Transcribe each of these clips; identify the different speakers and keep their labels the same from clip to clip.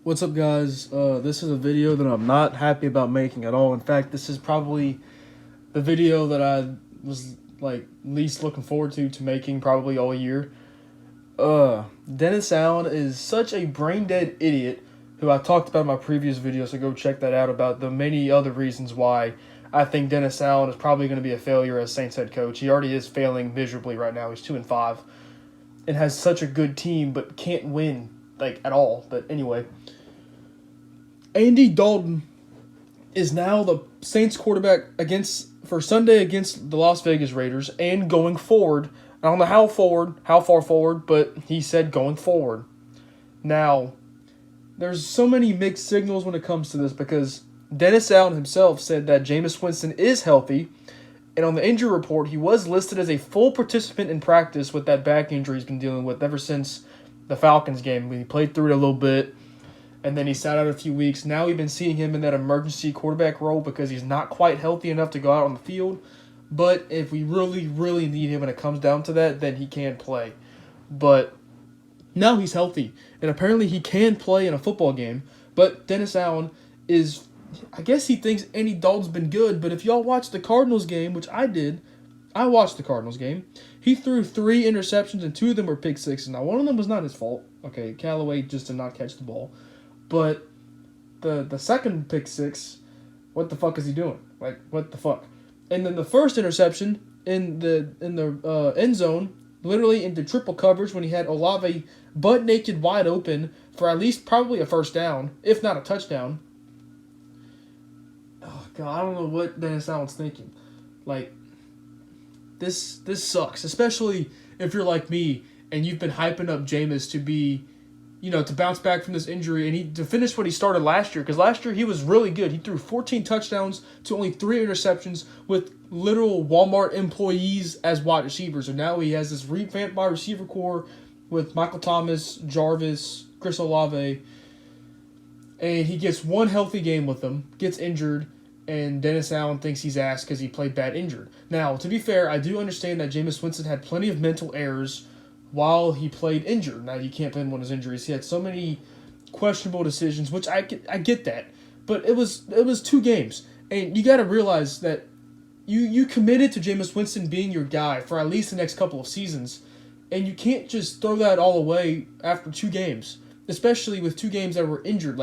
Speaker 1: What's up, guys? This is a video that I'm not happy about making at all. In fact, this is probably the video that I was least looking forward to making probably all year. Dennis Allen is such a brain dead idiot who I talked about in my previous video, so go check that out about the many other reasons why I think Dennis Allen is probably going to be a failure as Saints head coach. He already is failing miserably right now. He's 2-5 and has such a good team but can't win at all. But anyway, Andy Dalton is now the Saints quarterback for Sunday against the Las Vegas Raiders and going forward. I don't know how far forward, but he said going forward. Now, there's so many mixed signals when it comes to this because Dennis Allen himself said that Jameis Winston is healthy, and on the injury report, he was listed as a full participant in practice with that back injury he's been dealing with ever since the Falcons game. He played through it a little bit, and then he sat out a few weeks. Now we've been seeing him in that emergency quarterback role because he's not quite healthy enough to go out on the field. But if we really, really need him and it comes down to that, then he can play. But now he's healthy, and apparently he can play in a football game. But Dennis Allen is, I guess he thinks Andy Dalton's been good, but if y'all watched the Cardinals game, which I did, I watched the Cardinals game, he threw 3 interceptions and 2 of them were pick sixes. Now, one of them was not his fault. Okay, Callaway just did not catch the ball. But the second pick six, what the fuck is he doing? What the fuck? And then the first interception in the end zone, literally into triple coverage when he had Olave butt naked wide open for at least probably a first down, if not a touchdown. Oh god, I don't know what Dennis Allen's thinking. This sucks, especially if you're like me and you've been hyping up Jameis to be, to bounce back from this injury and to finish what he started last year. Because last year he was really good. He threw 14 touchdowns to only 3 interceptions with literal Walmart employees as wide receivers. And now he has this revamped wide receiver core with Michael Thomas, Jarvis, Chris Olave. And he gets one healthy game with them, gets injured, and Dennis Allen thinks he's ass because he played bad injured. Now, to be fair, I do understand that Jameis Winston had plenty of mental errors while he played injured. Now, you can't blame him on his injuries. He had so many questionable decisions, which I get that. But it was 2 games. And you got to realize that you committed to Jameis Winston being your guy for at least the next couple of seasons. And you can't just throw that all away after 2 games. Especially with 2 games that were injured.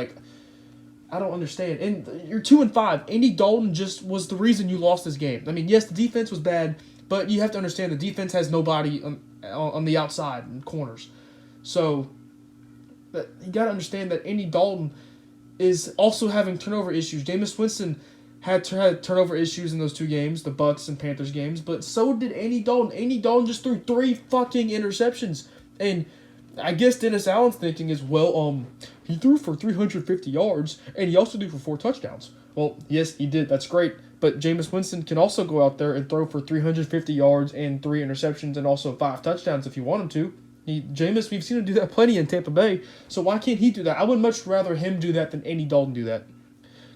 Speaker 1: I don't understand. And you're 2-5. Andy Dalton just was the reason you lost this game. I mean, yes, the defense was bad, but you have to understand the defense has nobody on the outside and corners. So you got to understand that Andy Dalton is also having turnover issues. Jameis Winston had turnover issues in those 2 games, the Bucks and Panthers games, but so did Andy Dalton. Andy Dalton just threw 3 fucking interceptions. And I guess Dennis Allen's thinking is, he threw for 350 yards, and he also threw for 4 touchdowns. Well, yes, he did. That's great. But Jameis Winston can also go out there and throw for 350 yards and 3 interceptions and also 5 touchdowns if you want him to. Jameis, we've seen him do that plenty in Tampa Bay, so why can't he do that? I would much rather him do that than Andy Dalton do that.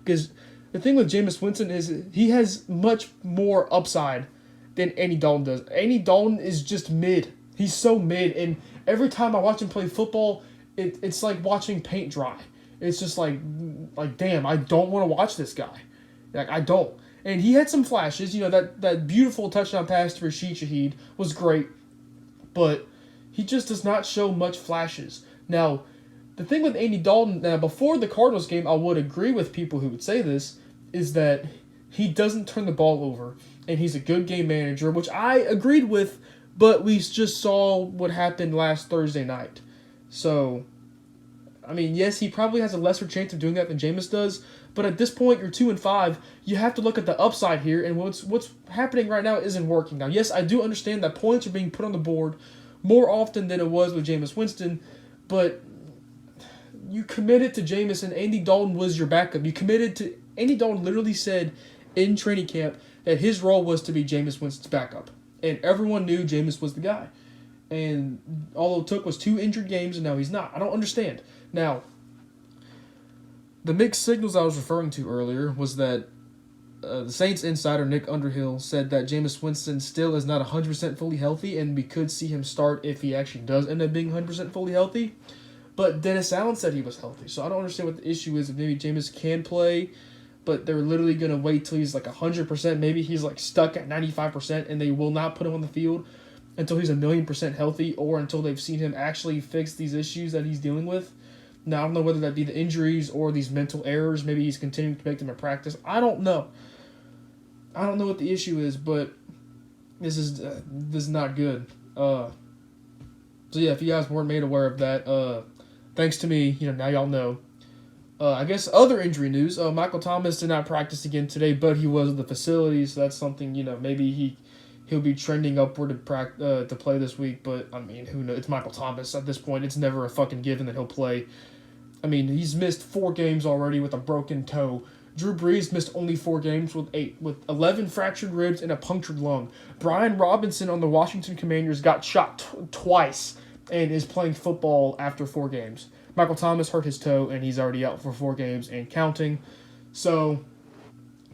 Speaker 1: Because the thing with Jameis Winston is he has much more upside than Andy Dalton does. Andy Dalton is just mid. He's so mid, and every time I watch him play football, it's like watching paint dry. It's just like damn, I don't want to watch this guy. I don't. And he had some flashes. That beautiful touchdown pass to Rashid Shaheed was great, but he just does not show much flashes. Now, the thing with Andy Dalton, now before the Cardinals game, I would agree with people who would say this, is that he doesn't turn the ball over, and he's a good game manager, which I agreed with, but we just saw what happened last Thursday night. So, I mean, yes, he probably has a lesser chance of doing that than Jameis does, but at this point, you're 2-5. You have to look at the upside here, and what's happening right now isn't working. Now, yes, I do understand that points are being put on the board more often than it was with Jameis Winston, but you committed to Jameis, and Andy Dalton was your backup. Andy Dalton literally said in training camp that his role was to be Jameis Winston's backup, and everyone knew Jameis was the guy. And all it took was 2 injured games, and now he's not. I don't understand. Now, the mixed signals I was referring to earlier was that the Saints insider Nick Underhill said that Jameis Winston still is not 100% fully healthy, and we could see him start if he actually does end up being 100% fully healthy. But Dennis Allen said he was healthy, so I don't understand what the issue is. If maybe Jameis can play, but they're literally going to wait till he's like 100%. Maybe he's like stuck at 95%, and they will not put him on the field until he's 1,000,000% healthy, or until they've seen him actually fix these issues that he's dealing with. Now, I don't know whether that be the injuries or these mental errors. Maybe he's continuing to make them a practice. I don't know. I don't know what the issue is, but this is not good. So yeah, if you guys weren't made aware of that, thanks to me, now y'all know. I guess other injury news. Michael Thomas did not practice again today, but he was at the facility, so that's something, maybe he'll be trending upward to play this week. But I mean, who knows? It's Michael Thomas at this point. It's never a fucking given that he'll play. I mean, he's missed 4 games already with a broken toe. Drew Brees missed only 4 games with 11 fractured ribs and a punctured lung. Brian Robinson on the Washington Commanders got shot twice and is playing football after 4 games. Michael Thomas hurt his toe, and he's already out for 4 games and counting. So,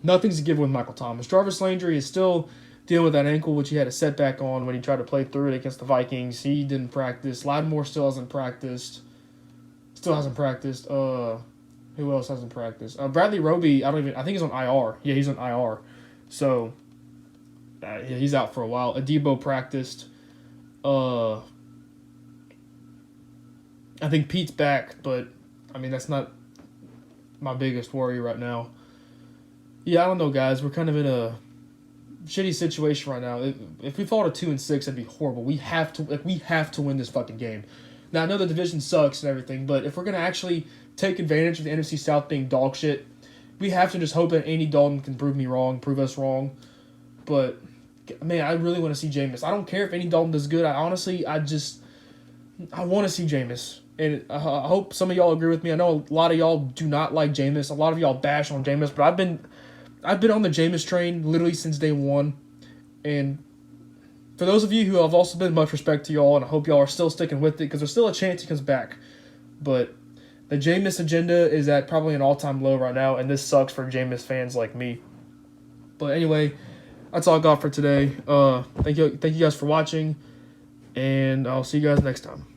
Speaker 1: nothing's a given with Michael Thomas. Jarvis Landry is still dealing with that ankle, which he had a setback on when he tried to play through it against the Vikings. He didn't practice. Lattimore still hasn't practiced. Who else hasn't practiced? Bradley Roby, I think he's on IR. Yeah, he's on IR. So, yeah, he's out for a while. Adebo practiced. I think Pete's back, but, I mean, that's not my biggest worry right now. Yeah, I don't know, guys. We're kind of in a shitty situation right now. If we fall to 2-6, that'd be horrible. We have to win this fucking game. Now, I know the division sucks and everything, but if we're going to actually take advantage of the NFC South being dog shit, we have to just hope that Andy Dalton can prove us wrong. But, man, I really want to see Jameis. I don't care if Andy Dalton does good. I want to see Jameis. And I hope some of y'all agree with me. I know a lot of y'all do not like Jameis. A lot of y'all bash on Jameis, but I've been on the Jameis train literally since day one. And for those of you who have also been much respect to y'all, and I hope y'all are still sticking with it, because there's still a chance he comes back. But the Jameis agenda is at probably an all-time low right now, and this sucks for Jameis fans like me. But anyway, that's all I got for today. Thank you guys for watching, and I'll see you guys next time.